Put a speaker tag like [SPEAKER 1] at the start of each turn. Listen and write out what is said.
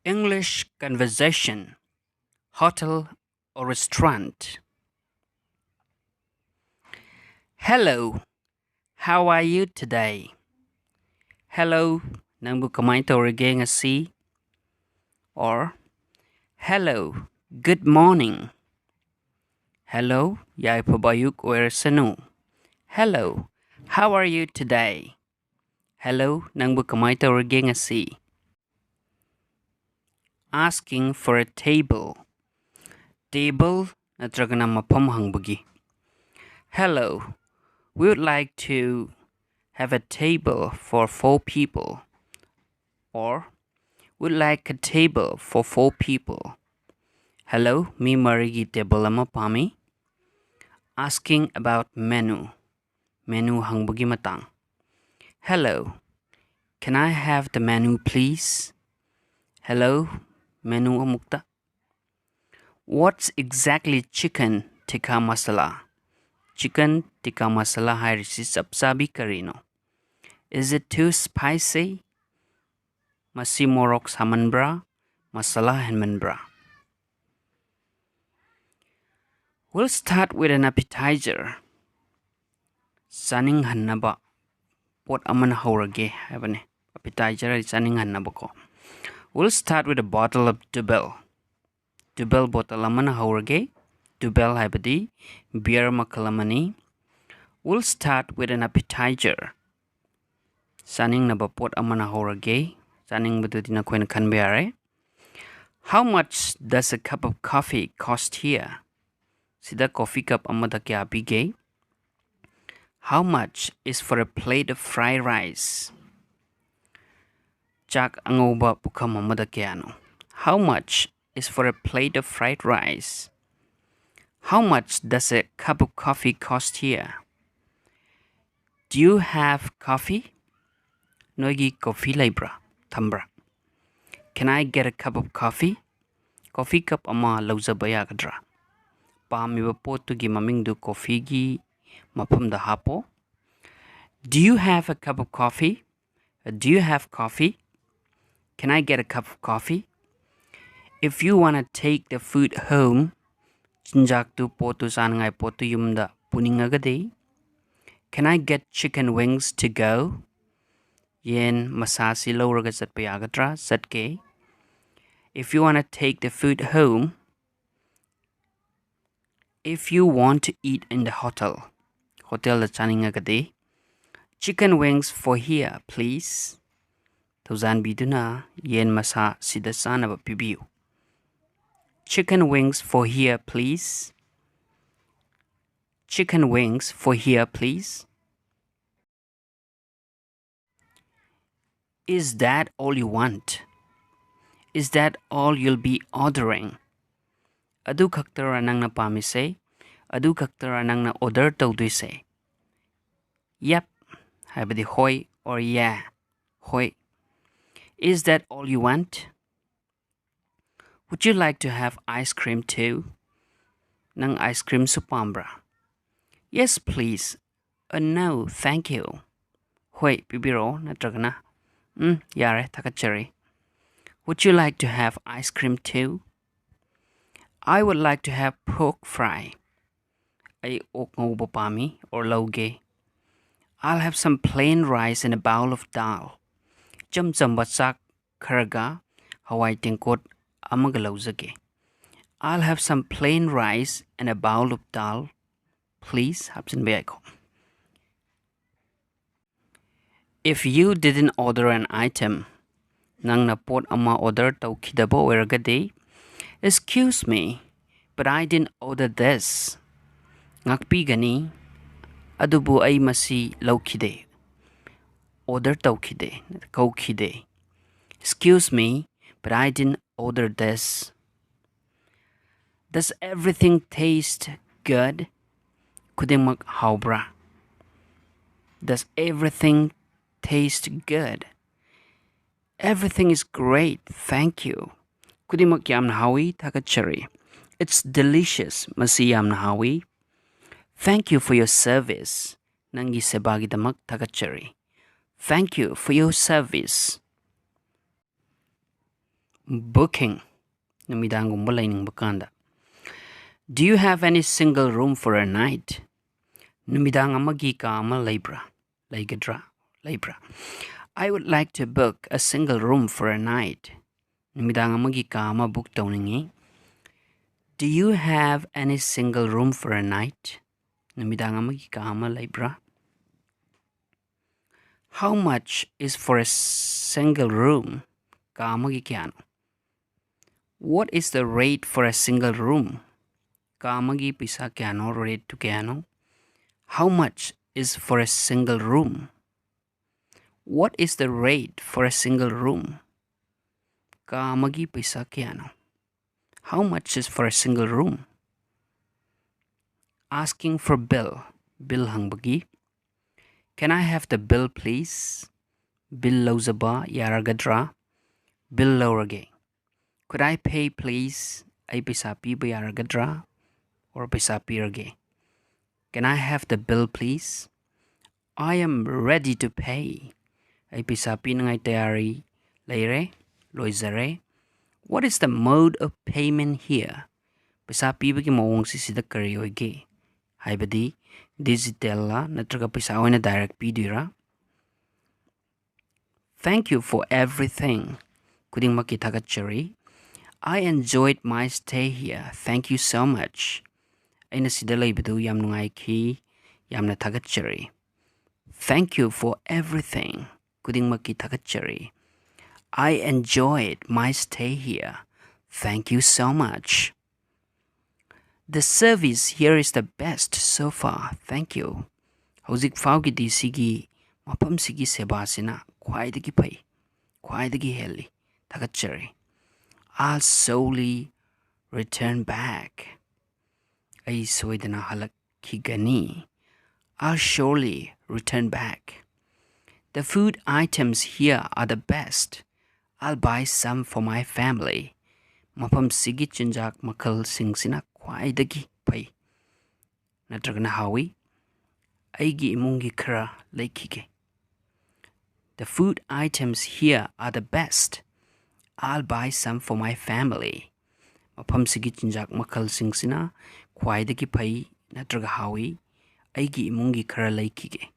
[SPEAKER 1] English conversation, hotel or restaurant. Hello, how are you today? Hello, nangbu kamay tawrige ngasi? Or hello, good morning. Hello, yai pabayuk oirasanu. Hello, how are you today? Hello, nangbu kamay tawrige ngasi? Asking for a table. Table natragana mapam hangbugi. Hello, we would like to have a table for 4 people. Or would like a table for 4 people. Hello, mi marigi table ama pami. Asking about menu. Menu hangbugi matang. Hello, can I have the menu please? Hello, menu amukta. What's exactly chicken tikka masala? Chicken tikka masala hairisi sapsabi karino. Is it too spicy? Masi morok samanbra, masala henmanbra. We'll start with an appetizer. Saning hannaba. Pot aman haurage habane. Appetizer is saning hannaba ko. We'll start with a bottle of Dubel. Dubel bottle aman haurage. Dubel habadi. Beer makalamani. We'll start with an appetizer. Saning naba pot aman haurage. Saning badudina kwen kanbeare. How much does a cup of coffee cost here? Sida coffee cup amada kya bige? How much is for a plate of fried rice? Chak angoba pukam amada kyano. How much is for a plate of fried rice? How much does a cup of coffee cost here? Do you have coffee? Noigi coffee labra, thambra. Can I get a cup of coffee? Coffee cup ama lauzabaya kadra. Pamiba potugi mamingdu coffee gi mapamda hapo. Do you have a cup of coffee? Do you have coffee? Can I get a cup of coffee? If you want to take the food home, chinjaktu potu sanangai potu yumda puningagade. Can I get chicken wings to go? Yen masasi lowraga satpayagadra satke. If you want to take the food home, if you want to eat in the hotel the chaningagade. Chicken wings for here, please. Tozan biduna yen masa sidasana pibiu. Chicken wings for here, please. Chicken wings for here, please. Is that all you want? Is that all you'll be ordering? Adu kaktara nang na pamise. Adu kaktara nang na order tawduise. Yep. Habadi hoy or yeah. Hoy. Is that all you want? Would you like to have ice cream too? Nang ice cream supambra. Yes, please. No, thank you. Hoy, pibiro natragana. Yare takachari. Would you like to have ice cream too? I would like to have pork fry. Ay okngobopami or loge. I'll have some plain rice and a bowl of dal. Cham basak karaga hawai tingkot amagalawzage. I'll have some plain rice and a bowl of dal. Please, hapsin bayako. If you didn't order an item, nang napot ama order tau kidabo ergade. Excuse me, but I didn't order this. Ngakpi gani, adubu ay masi laukide. Order taukide, kaukide. Excuse me, but I didn't order this. Does everything taste good? Kudimak haubra. Does everything taste good? Everything is great, thank you. Kudimak yam nahawi takachari. It's delicious, masi yam nahawi. Thank you for your service. Nangi sebagi damak takachari. Thank you for your service. booking numidangumba lainingba kanda. Do you have any single room for a night? Numidang amagi ka ama laibra, laigadra, laibra. I would like to book a single room for a night. Numidang amagi ka ama book tawningi. Do you have any single room for a night? Numidang amagi ka ama laibra. How much is for a single room? Ka amagi kiano. What is the rate for a single room? Ka amagi pisa kiano, rate to kiano. How much is for a single room? What is the rate for a single room? Ka amagi pisa kiano. How much is for a single room? Asking for bill. Bill hangbagi. Can I have the bill please? Bill lozaba yaragadra. Bill lorage. Could I pay please? Ay pisa piba yaragadra. Or pisa pirage. Can I have the bill please? I am ready to pay. Ay pisa pinangay tayari. Leire. Loizare. What is the mode of payment here? Pisa piba ki mawang sisida karyoige. Haibadi, digital la natraga pisa na direct pidira. Thank you for everything. Kuding makitagachari. I enjoyed my stay here. Thank you so much. Aina sida laibadu yam nungai ki yam na tagachari. Thank you for everything. Kuding makitagachari. I enjoyed my stay here. Thank you so much. The service here is the best so far. Thank you. Hauzik faugi di sigi mapam sigi sebasina khwaidagi pai. Khwaidagi heli. Tagachari. I'll solely return back. Ay soidana halak kigani. I'll surely return back. The food items here are the best. I'll buy some for my family. Mapam sigi chinjak makal singsina khwaidagi pai. Natragana hawi. Aigi imungi kara laikige. The food items here are the best. I'll buy some for my family. Mapam sigi chinjak makal singsina khwaidagi pai natraga hawi. Aigi imungi kara laikige.